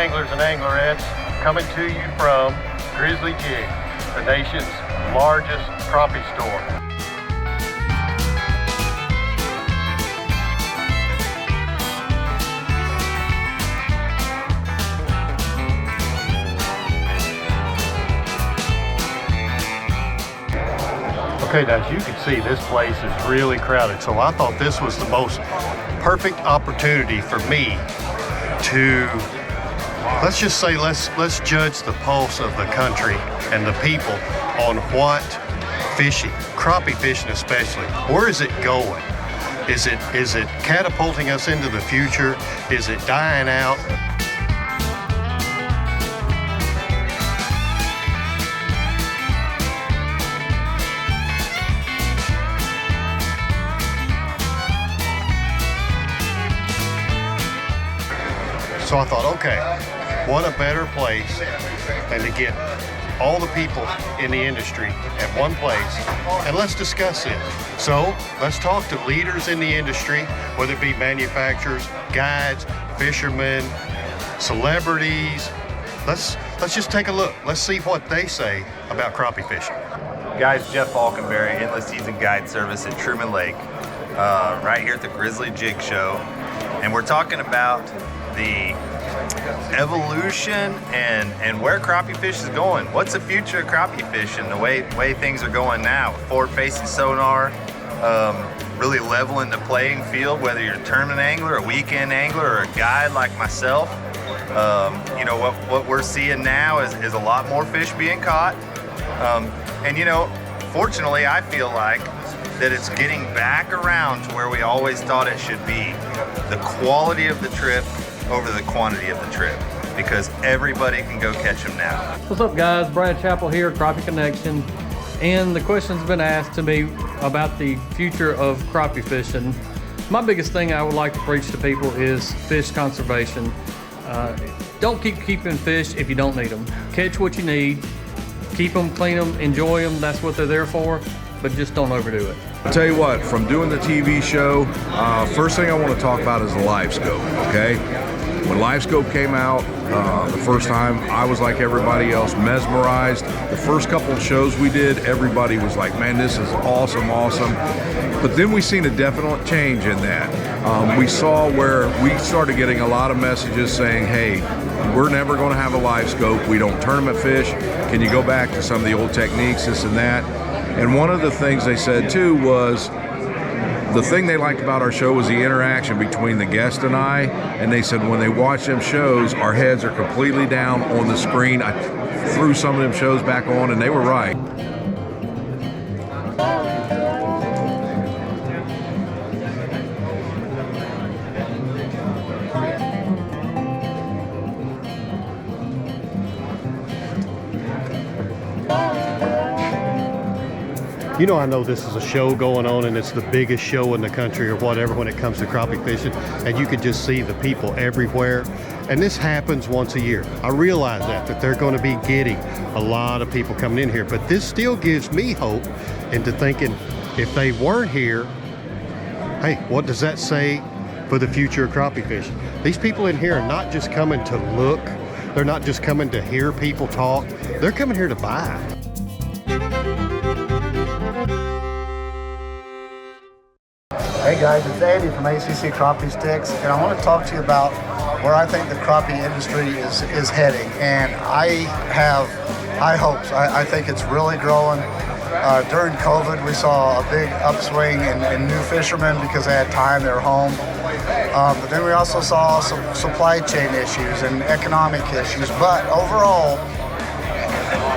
anglers and anglerettes, coming to you from Grizzly Jig, the nation's largest crappie store. Okay, now as you can see, this place is really crowded, so I thought this was the most perfect opportunity for me to, let's just say, let's judge the pulse of the country and the people on what fishing, crappie fishing especially, where is it going? Is it catapulting us into the future? Is it dying out? So I thought, okay, what a better place than to get all the people in the industry at one place, and let's discuss it. So let's talk to leaders in the industry, whether it be manufacturers, guides, fishermen, celebrities. Let's just take a look. Let's see what they say about crappie fishing. Guys, Jeff Falkenberry, Endless Season Guide Service at Truman Lake, right here at the Grizzly Jig Show, and we're talking about the evolution and where crappie fish is going. What's the future of crappie fishing? The way things are going now, forward-facing sonar, really leveling the playing field, whether you're a tournament angler, a weekend angler, or a guide like myself. You know, what we're seeing now is a lot more fish being caught. And you know, fortunately, I feel like that it's getting back around to where we always thought it should be. The quality of the trip over the quantity of the trip, because everybody can go catch them now. What's up, guys? Brad Chappell here, Crappie Connection, and the question's been asked to me about the future of crappie fishing. My biggest thing I would like to preach to people is fish conservation. Don't keep keeping fish if you don't need them. Catch what you need, keep them, clean them, enjoy them. That's what they're there for, but just don't overdo it. I'll tell you what, from doing the TV show, first thing I want to talk about is the live scope, okay? When Live Scope came out the first time, I was like everybody else, mesmerized. The first couple of shows we did, everybody was like, man, this is awesome. But then we seen a definite change in that. We saw where we started getting a lot of messages saying, hey, we're never going to have a Live Scope. We don't tournament fish. Can you go back to some of the old techniques, this and that? And one of the things they said too was, the thing they liked about our show was the interaction between the guest and I, and they said when they watch them shows, our heads are completely down on the screen. I threw some of them shows back on, and they were right. You know, I know this is a show going on and it's the biggest show in the country or whatever when it comes to crappie fishing, and you can just see the people everywhere. And this happens once a year. I realize that they're going to be getting a lot of people coming in here, but this still gives me hope into thinking if they weren't here, hey, what does that say for the future of crappie fishing? These people in here are not just coming to look, they're not just coming to hear people talk, they're coming here to buy. Hey guys, it's Andy from ACC Crappie Sticks, and I want to talk to you about where I think the crappie industry is heading. And I have high hopes. I think it's really growing. During COVID, we saw a big upswing in new fishermen because they had time, they were home. But then we also saw some supply chain issues and economic issues. But overall,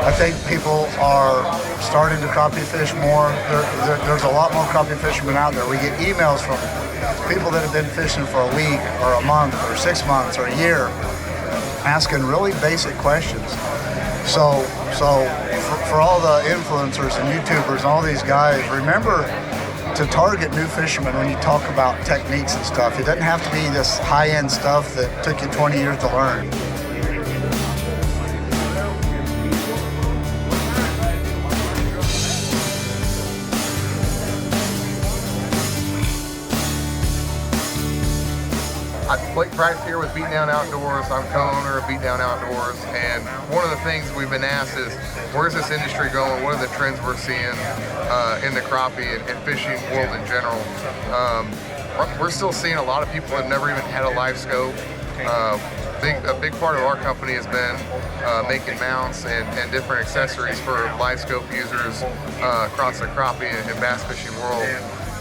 I think people are starting to crappie fish more. There's a lot more crappie fishermen out there. We get emails from people that have been fishing for a week or a month or 6 months or a year asking really basic questions. So for all the influencers and YouTubers and all these guys, remember to target new fishermen when you talk about techniques and stuff. It doesn't have to be this high-end stuff that took you 20 years to learn. right here with Beatdown Outdoors. I'm co-owner of Beatdown Outdoors, and one of the things we've been asked is, where's this industry going? What are the trends we're seeing in the crappie and fishing world in general? We're still seeing a lot of people that have never even had a live scope. A big part of our company has been making mounts and different accessories for live scope users across the crappie and bass fishing world.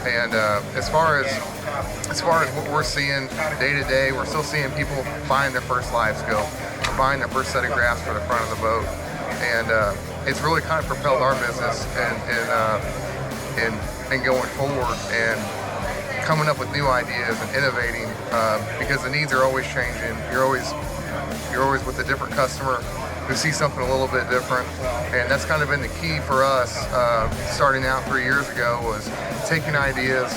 And as far as what we're seeing day to day, we're still seeing people buying their first live scope, buying their first set of graphs for the front of the boat, and it's really kind of propelled our business and going forward and coming up with new ideas and innovating because the needs are always changing. You're always with a different customer who sees something a little bit different, and that's kind of been the key for us starting out 3 years ago, was taking ideas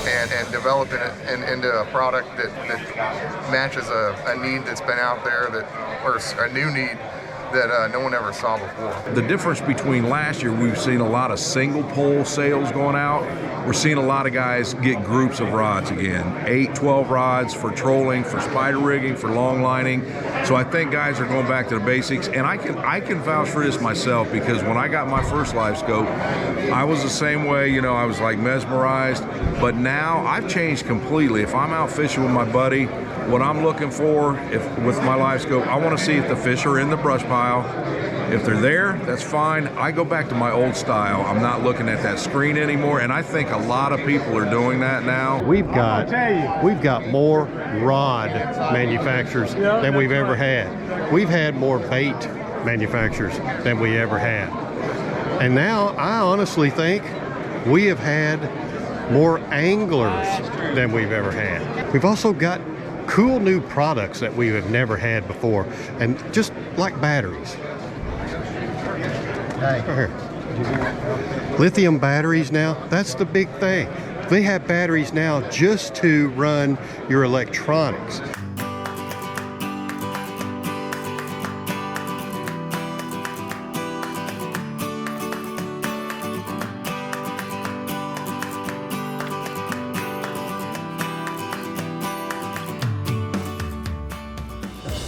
and developing it into a product that matches a need that's been out there, or a new need that no one ever saw before. The difference between last year, we've seen a lot of single pole sales going out. We're seeing a lot of guys get groups of rods again, 8, 12 rods for trolling, for spider rigging, for long lining. So I think guys are going back to the basics, and I can vouch for this myself, because when I got my first live scope, I was the same way. You know, I was like mesmerized, but now I've changed completely. If I'm out fishing with my buddy, what I'm looking for with my live scope, I want to see if the fish are in the brush pile. If they're there, that's fine. I go back to my old style. I'm not looking at that screen anymore, and I think a lot of people are doing that now. We've got more rod manufacturers than we've ever had. We've had more bait manufacturers than we ever had. And now I honestly think we have had more anglers than we've ever had. We've also got cool new products that we have never had before, and just like batteries. Lithium batteries now, that's the big thing. They have batteries now just to run your electronics.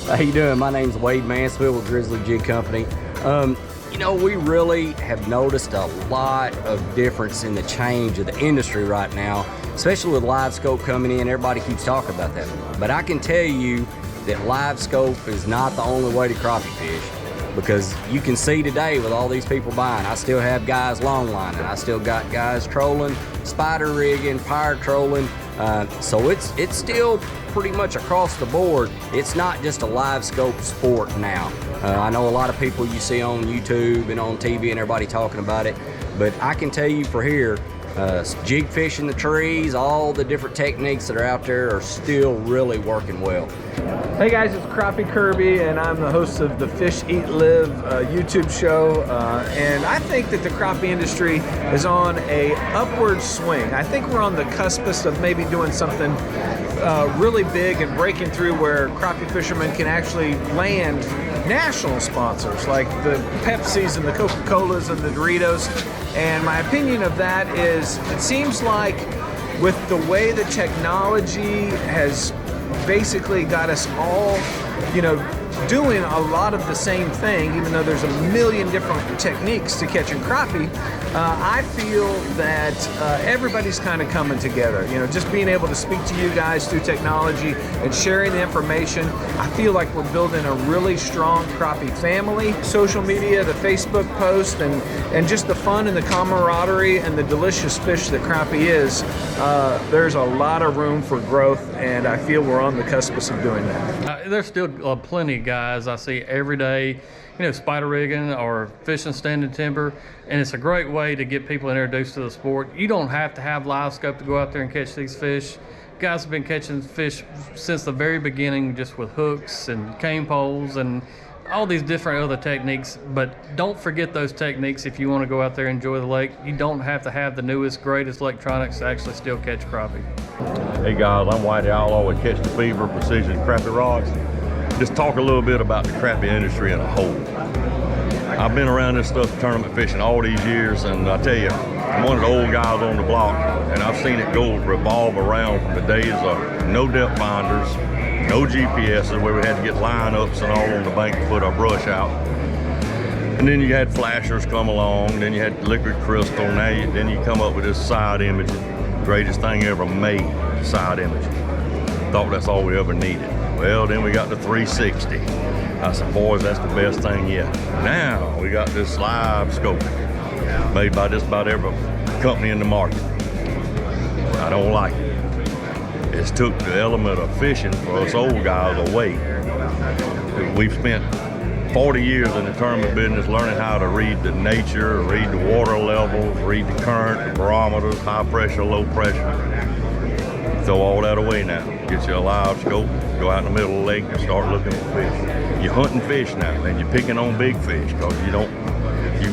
How you doing? My name's Wade Mansfield with Grizzly Jig Company. You know, we really have noticed a lot of difference in the change of the industry right now, especially with live scope coming in. Everybody keeps talking about that. But I can tell you that live scope is not the only way to crappie fish, because you can see today with all these people buying, I still have guys long lining, I still got guys trolling, spider rigging, power trolling. So it's still pretty much across the board. It's not just a live scope sport now. I know a lot of people you see on YouTube and on TV and everybody talking about it, but I can tell you for here, jig fishing the trees, all the different techniques that are out there are still really working well. Hey guys, it's Crappie Kirby, and I'm the host of the Fish Eat Live YouTube show, and I think that the crappie industry is on a upward swing. I think we're on the cuspus of maybe doing something really big and breaking through, where crappie fishermen can actually land national sponsors like the Pepsis and the Coca-Colas and the Doritos. And my opinion of that is, it seems like with the way the technology has basically got us all, you know, doing a lot of the same thing, even though there's a million different techniques to catching crappie, I feel that everybody's kind of coming together. You know, just being able to speak to you guys through technology and sharing the information, I feel like we're building a really strong crappie family. Social media, the Facebook post, and just the fun and the camaraderie and the delicious fish that crappie is, there's a lot of room for growth, and I feel we're on the cuspus of doing that. There's still plenty of guys I see every day, you know, spider rigging or fishing standing timber, and it's a great way to get people introduced to the sport. You don't have to have live scope to go out there and catch these fish. Guys have been catching fish since the very beginning, just with hooks and cane poles and all these different other techniques. But don't forget those techniques if you want to go out there and enjoy the lake. You don't have to have the newest, greatest electronics to actually still catch crappie. Hey guys, I'm Whitey, Outlaw with Catch the Fever Precision Crappie Rods. Just talk a little bit about the crappie industry as a whole. I've been around this stuff, tournament fishing, all these years, and I tell you, I'm one of the old guys on the block, and I've seen it revolve around from the days of no depth finders, no GPSs, where we had to get lineups and all on the bank to put our brush out. And then you had flashers come along, then you had liquid crystal, then you come up with this side imaging. Greatest thing ever made, side imaging. Thought that's all we ever needed. Well, then we got the 360. I said, boys, that's the best thing yet. Now we got this live scope made by just about every company in the market. I don't like it. It's took the element of fishing for us old guys away. We've spent 40 years in the tournament business learning how to read the nature, read the water levels, read the current, the barometers, high pressure, low pressure. Throw all that away now. Get you a live scope, go out in the middle of the lake and start looking for fish. You're hunting fish now, and you're picking on big fish because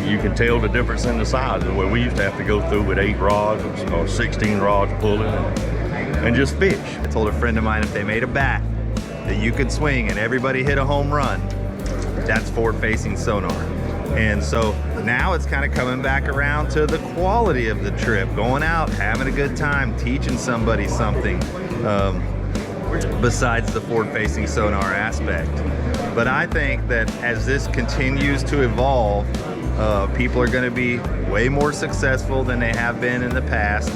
you can tell the difference in the sizes, where we used to have to go through with 8 rods or 16 rods pulling and just fish. I told a friend of mine if they made a bat that you could swing and everybody hit a home run, that's forward-facing sonar. And so now it's kind of coming back around to the quality of the trip, going out, having a good time, teaching somebody something besides the forward-facing sonar aspect. But I think that as this continues to evolve, people are going to be way more successful than they have been in the past,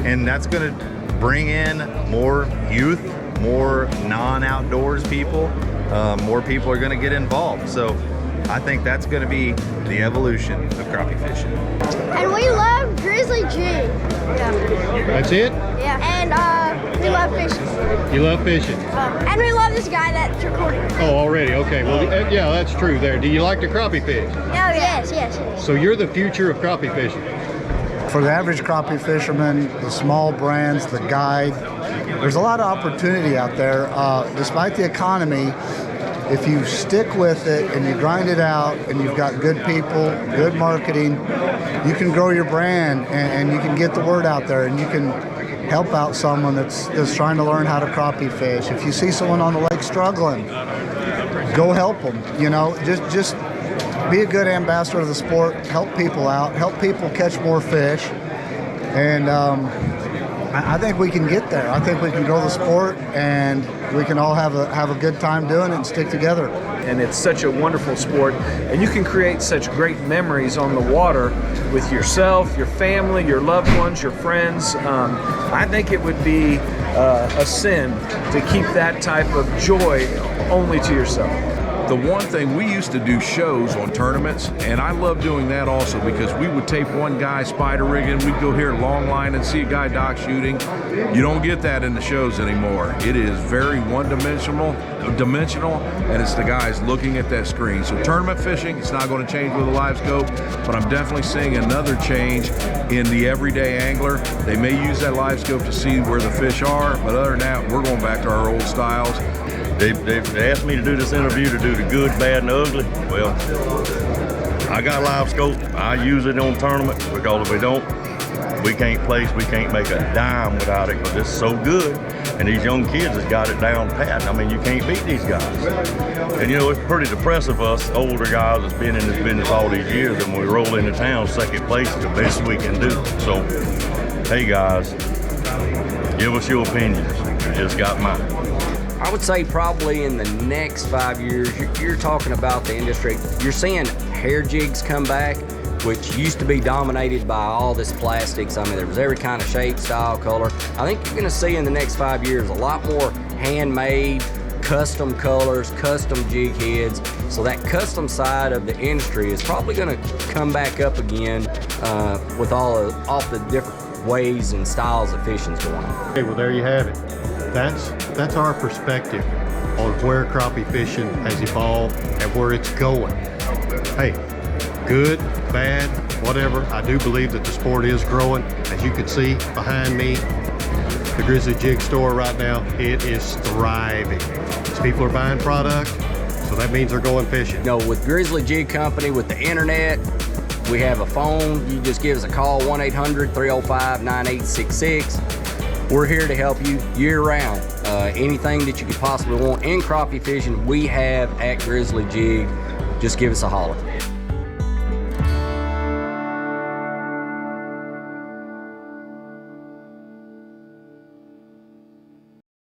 and that's going to bring in more youth, more non-outdoors people. More people are going to get involved. So I think that's going to be the evolution of crappie fishing. And we love Grizzly Jig. Yeah. That's it? Yeah. And we love fishing. You love fishing? And we love this guy that's recording. Oh, already? Okay. Well, yeah, that's true there. Do you like to crappie fish? Oh, yes. So you're the future of crappie fishing? For the average crappie fisherman, the small brands, the guide, there's a lot of opportunity out there. Despite the economy, if you stick with it and you grind it out and you've got good people, good marketing, you can grow your brand and you can get the word out there and you can help out someone that's trying to learn how to crappie fish. If you see someone on the lake struggling, go help them. You know, just be a good ambassador of the sport, help people out, help people catch more fish, and I think we can get there. I think we can grow the sport, and we can all have a good time doing it and stick together. And it's such a wonderful sport, and you can create such great memories on the water with yourself, your family, your loved ones, your friends. I think it would be a sin to keep that type of joy only to yourself. The one thing, we used to do shows on tournaments, and I love doing that also because we would tape one guy spider rigging, we'd go here long line and see a guy dock shooting. You don't get that in the shows anymore. It is very one-dimensional, and it's the guys looking at that screen. So tournament fishing, it's not going to change with a live scope, but I'm definitely seeing another change in the everyday angler. They may use that live scope to see where the fish are, but other than that, we're going back to our old styles. They've asked me to do this interview to do the good, bad, and ugly. Well, I got a live scope. I use it on tournaments because if we don't, we can't place, we can't make a dime without it because it's so good. And these young kids has got it down pat. I mean, you can't beat these guys. And you know, it's pretty depressive for us older guys that's been in this business all these years, and when we roll into town, second place is the best we can do. So, hey guys, give us your opinions. You just got mine. I would say probably in the next 5 years, you're talking about the industry. You're seeing hair jigs come back, which used to be dominated by all this plastics. I mean, there was every kind of shape, style, color. I think you're gonna see in the next 5 years a lot more handmade, custom colors, custom jig heads. So that custom side of the industry is probably gonna come back up again with all the different ways and styles of fishing's going on. Okay, well, there you have it. That's our perspective on where crappie fishing has evolved and where it's going. Hey, good, bad, whatever, I do believe that the sport is growing. As you can see behind me, the Grizzly Jig store right now, it is thriving. As people are buying product, so that means they're going fishing. You know, with Grizzly Jig Company, with the internet, we have a phone. You just give us a call, 1-800-305-9866. We're here to help you year-round. Anything that you could possibly want in crappie fishing, we have at Grizzly Jig. Just give us a holler.